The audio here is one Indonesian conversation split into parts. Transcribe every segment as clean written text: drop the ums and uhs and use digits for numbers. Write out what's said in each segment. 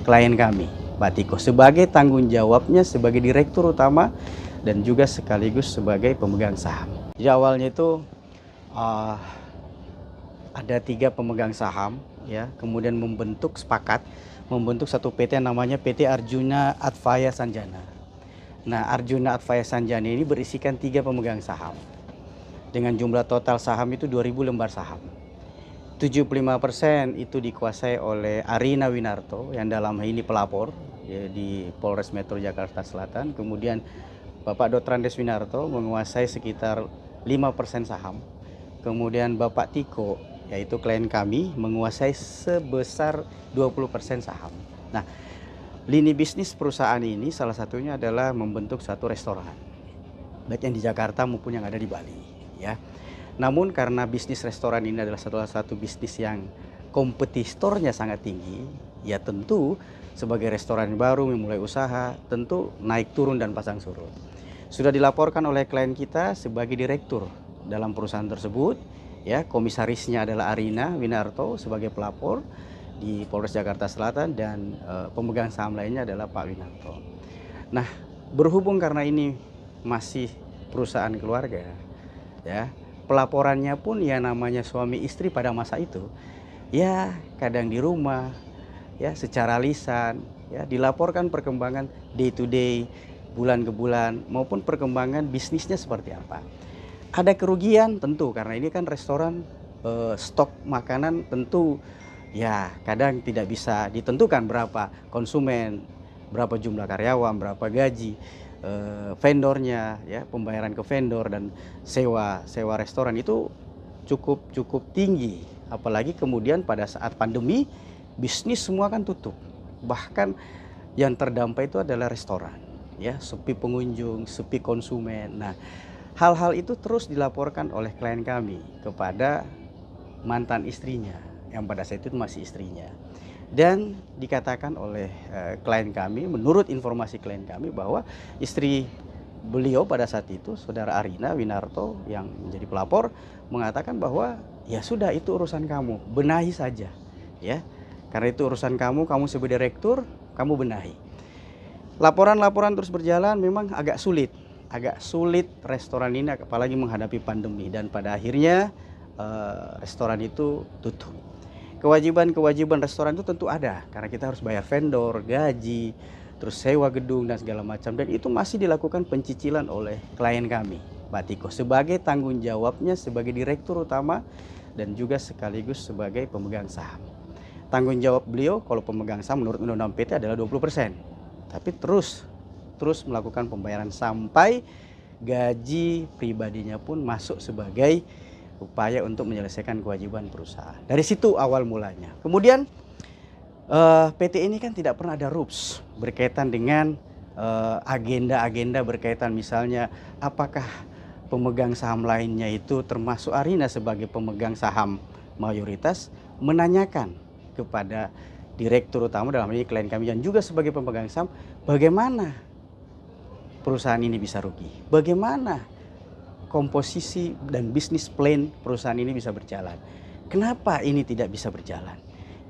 klien kami, Pak Tiko, sebagai tanggung jawabnya sebagai direktur utama dan juga sekaligus sebagai pemegang saham. Jadi awalnya itu ada 3 pemegang saham, ya, kemudian membentuk satu PT yang namanya PT Arjuna Advaya Sanjana. Nah, Arjuna Advaya Sanjana ini berisikan 3 pemegang saham dengan jumlah total saham itu 2.000 lembar saham. 75% itu dikuasai oleh Arina Winarto yang dalam hal ini pelapor, ya, di Polres Metro Jakarta Selatan. Kemudian Bapak Dotrandes Winarto menguasai sekitar 5% saham. Kemudian Bapak Tiko, yaitu klien kami, menguasai sebesar 20% saham. Nah, lini bisnis perusahaan ini salah satunya adalah membentuk satu restoran, baik yang di Jakarta maupun yang ada di Bali, ya. Namun karena bisnis restoran ini adalah salah satu bisnis yang kompetitornya sangat tinggi, ya tentu sebagai restoran baru memulai usaha, tentu naik turun dan pasang surut. Sudah dilaporkan oleh klien kita sebagai direktur dalam perusahaan tersebut, ya, komisarisnya adalah Arina Winarto sebagai pelapor di Polres Jakarta Selatan dan pemegang saham lainnya adalah Pak Winarto. Nah, berhubung karena ini masih perusahaan keluarga, ya, pelaporannya pun ya namanya suami istri pada masa itu, ya kadang di rumah, ya secara lisan, ya dilaporkan perkembangan day to day, bulan ke bulan, maupun perkembangan bisnisnya seperti apa. Ada kerugian tentu karena ini kan restoran, stok makanan tentu ya kadang tidak bisa ditentukan berapa konsumen, berapa jumlah karyawan, berapa gaji, vendornya, ya pembayaran ke vendor dan sewa restoran itu cukup tinggi. Apalagi kemudian pada saat pandemi bisnis semua kan tutup. Bahkan yang terdampak itu adalah restoran, ya, sepi pengunjung, sepi konsumen. Nah, hal-hal itu terus dilaporkan oleh klien kami kepada mantan istrinya yang pada saat itu masih istrinya. Dan dikatakan oleh klien kami, menurut informasi klien kami, bahwa istri beliau pada saat itu, saudara Arina Winarto yang menjadi pelapor, mengatakan bahwa ya sudah, itu urusan kamu, benahi saja, ya. Karena itu urusan kamu sebagai direktur, kamu benahi. Laporan-laporan terus berjalan, memang agak sulit restoran ini, apalagi menghadapi pandemi, dan pada akhirnya restoran itu tutup. Kewajiban restoran itu tentu ada, karena kita harus bayar vendor, gaji, terus sewa gedung dan segala macam, dan itu masih dilakukan pencicilan oleh klien kami, Pak Tiko, sebagai tanggung jawabnya sebagai direktur utama dan juga sekaligus sebagai pemegang saham. Tanggung jawab beliau kalau pemegang saham menurut Undang-Undang PT adalah 20%, tapi terus melakukan pembayaran sampai gaji pribadinya pun masuk sebagai upaya untuk menyelesaikan kewajiban perusahaan. Dari situ awal mulanya. Kemudian PT ini kan tidak pernah ada rules berkaitan dengan agenda-agenda berkaitan misalnya apakah pemegang saham lainnya itu termasuk Arina sebagai pemegang saham mayoritas menanyakan kepada direktur utama dalam ini klien kami dan juga sebagai pemegang saham, bagaimana perusahaan ini bisa rugi, bagaimana komposisi dan bisnis plan perusahaan ini bisa berjalan, kenapa ini tidak bisa berjalan.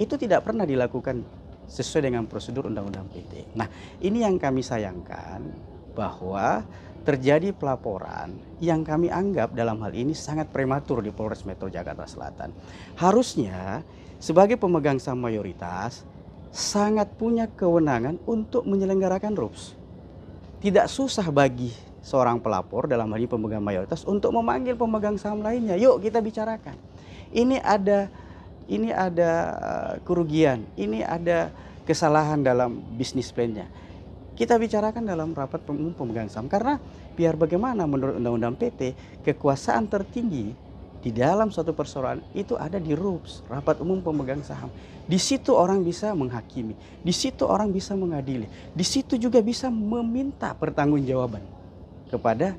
Itu tidak pernah dilakukan sesuai dengan prosedur Undang-Undang PT. Nah, ini yang kami sayangkan, bahwa terjadi pelaporan yang kami anggap dalam hal ini sangat prematur di Polres Metro Jakarta Selatan. Harusnya sebagai pemegang saham mayoritas sangat punya kewenangan untuk menyelenggarakan RUPS. Tidak susah bagi seorang pelapor dalam hal ini pemegang mayoritas untuk memanggil pemegang saham lainnya. Yuk kita bicarakan. Ini ada kerugian, ini ada kesalahan dalam bisnis plan-nya. Kita bicarakan dalam rapat umum pemegang saham, karena biar bagaimana menurut Undang-Undang PT, kekuasaan tertinggi di dalam suatu persoalan itu ada di RUPS, rapat umum pemegang saham. Di situ orang bisa menghakimi, di situ orang bisa mengadili, di situ juga bisa meminta pertanggungjawaban kepada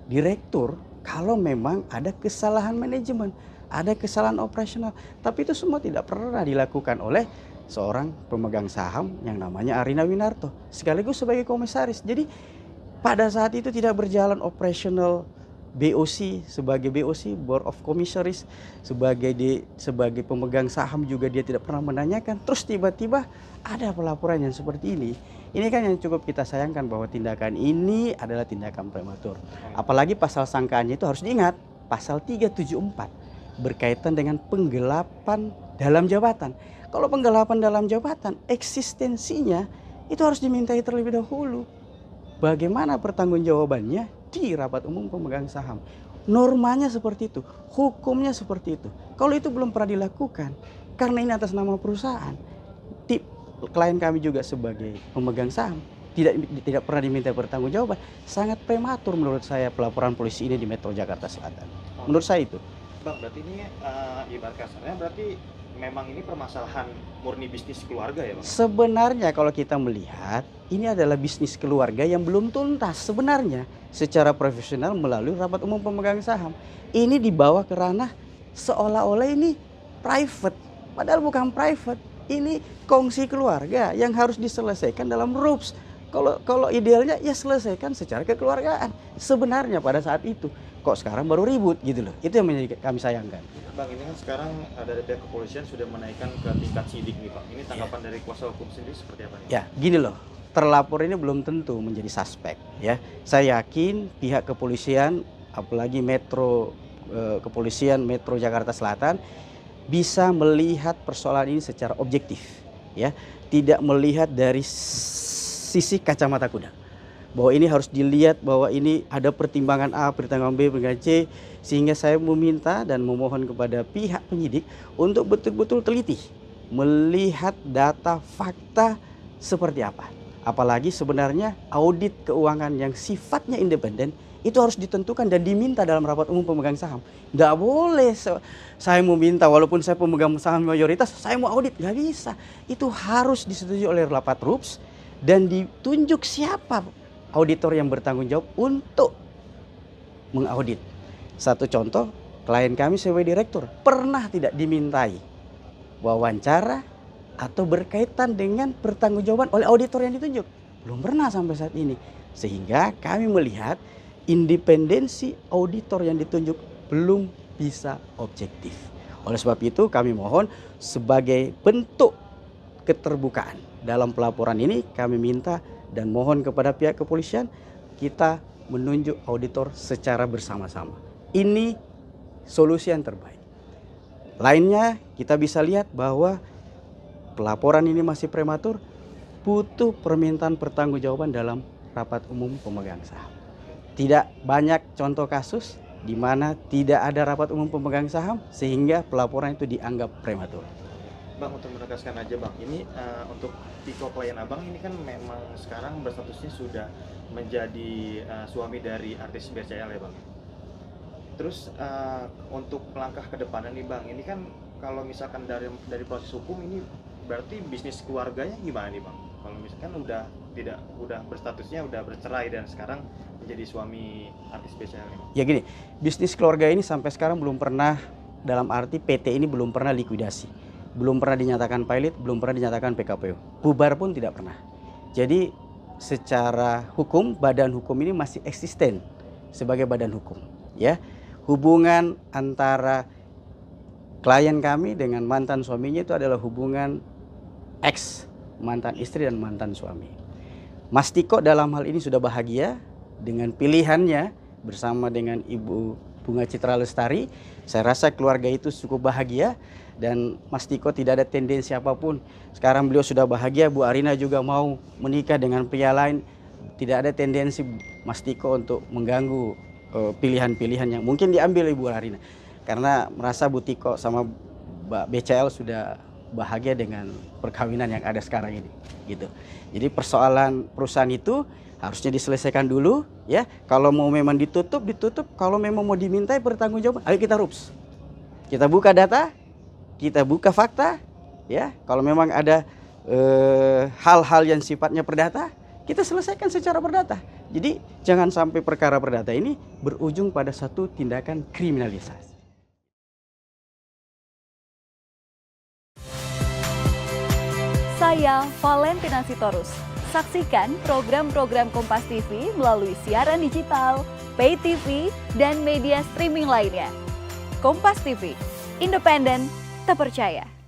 direktur kalau memang ada kesalahan manajemen, ada kesalahan operasional. Tapi itu semua tidak pernah dilakukan oleh seorang pemegang saham yang namanya Arina Winarto sekaligus sebagai komisaris. Jadi pada saat itu tidak berjalan operasional BOC, sebagai BOC, Board of Commissaries, sebagai pemegang saham juga dia tidak pernah menanyakan. Terus tiba-tiba ada pelaporan yang seperti ini. Ini kan yang cukup kita sayangkan bahwa tindakan ini adalah tindakan prematur. Apalagi pasal sangkaannya itu harus diingat, pasal 374 berkaitan dengan penggelapan dalam jabatan. Kalau penggelapan dalam jabatan, eksistensinya itu harus dimintai terlebih dahulu. Bagaimana pertanggungjawabannya di rapat umum pemegang saham. Normanya seperti itu, hukumnya seperti itu. Kalau itu belum pernah dilakukan, karena ini atas nama perusahaan, klien kami juga sebagai pemegang saham tidak pernah diminta pertanggungjawaban. Sangat prematur menurut saya pelaporan polisi ini di Metro Jakarta Selatan. Menurut saya itu. Bang, berarti ini ibarat kasarnya berarti memang ini permasalahan murni bisnis keluarga ya Bang? Sebenarnya kalau kita melihat ini adalah bisnis keluarga yang belum tuntas sebenarnya secara profesional melalui rapat umum pemegang saham. Ini dibawa ke ranah seolah-olah ini private, padahal bukan private. Ini kongsi keluarga yang harus diselesaikan dalam RUPS. Kalau idealnya ya selesaikan secara kekeluargaan. Sebenarnya pada saat itu kok sekarang baru ribut gitu loh. Itu yang kami sayangkan. Bang, ini kan sekarang dari pihak kepolisian sudah menaikkan ke tingkat sidik nih Bang. Ini tanggapan dari kuasa hukum sendiri seperti apa nih? Ya gini loh, terlapor ini belum tentu menjadi suspek ya. Saya yakin pihak kepolisian, apalagi kepolisian Metro Jakarta Selatan bisa melihat persoalan ini secara objektif ya, tidak melihat dari sisi kacamata kuda. Bahwa ini harus dilihat bahwa ini ada pertimbangan A, pertimbangan B, pertimbangan C, sehingga saya meminta dan memohon kepada pihak penyidik untuk betul-betul teliti melihat data fakta seperti apa. Apalagi sebenarnya audit keuangan yang sifatnya independen itu harus ditentukan dan diminta dalam rapat umum pemegang saham. Nggak boleh saya meminta walaupun saya pemegang saham mayoritas, saya mau audit. Nggak bisa. Itu harus disetujui oleh rapat RUPS dan ditunjuk siapa auditor yang bertanggung jawab untuk mengaudit. Satu contoh, klien kami sebagai direktur pernah tidak dimintai wawancara atau berkaitan dengan pertanggungjawaban oleh auditor yang ditunjuk. Belum pernah sampai saat ini. Sehingga kami melihat independensi auditor yang ditunjuk belum bisa objektif. Oleh sebab itu kami mohon sebagai bentuk keterbukaan dalam pelaporan ini kami minta dan mohon kepada pihak kepolisian kita menunjuk auditor secara bersama-sama. Ini solusi yang terbaik. Lainnya kita bisa lihat bahwa pelaporan ini masih prematur, butuh permintaan pertanggungjawaban dalam rapat umum pemegang saham. Tidak banyak contoh kasus di mana tidak ada rapat umum pemegang saham sehingga pelaporan itu dianggap prematur. Bang, untuk menegaskan aja Bang, ini untuk Tiko klien Abang ini kan memang sekarang berstatusnya sudah menjadi suami dari artis BCL ya Bang. Terus untuk langkah ke depannya nih Bang, ini kan kalau misalkan dari proses hukum ini berarti bisnis keluarganya gimana nih Bang? Kalau misalkan udah berstatusnya udah bercerai dan sekarang menjadi suami artis BCL ini. Ya gini, bisnis keluarga ini sampai sekarang belum pernah, dalam arti PT ini belum pernah likuidasi. Belum pernah dinyatakan pilot, belum pernah dinyatakan PKPU. Bubar pun tidak pernah. Jadi secara hukum, badan hukum ini masih eksisten sebagai badan hukum. Ya, hubungan antara klien kami dengan mantan suaminya itu adalah hubungan ex, mantan istri dan mantan suami. Mas Tiko dalam hal ini sudah bahagia dengan pilihannya bersama dengan Ibu Bunga Citra Lestari. Saya rasa keluarga itu cukup bahagia dan Mas Tiko tidak ada tendensi apapun. Sekarang beliau sudah bahagia, Bu Arina juga mau menikah dengan pria lain. Tidak ada tendensi Mas Tiko untuk mengganggu pilihan-pilihan yang mungkin diambil Ibu Arina. Karena merasa Bu Tiko sama Mbak BCL sudah bahagia dengan perkawinan yang ada sekarang ini. Gitu. Jadi persoalan perusahaan itu harusnya diselesaikan dulu ya. Kalau mau memang ditutup. Kalau memang mau dimintai pertanggungjawaban, ayo kita RUPS. Kita buka data, kita buka fakta ya. Kalau memang ada hal-hal yang sifatnya perdata, kita selesaikan secara perdata. Jadi jangan sampai perkara perdata ini berujung pada satu tindakan kriminalisasi. Saya Valentina Sitorus. Saksikan program-program Kompas TV melalui siaran digital, pay TV, dan media streaming lainnya. Kompas TV, independen, terpercaya.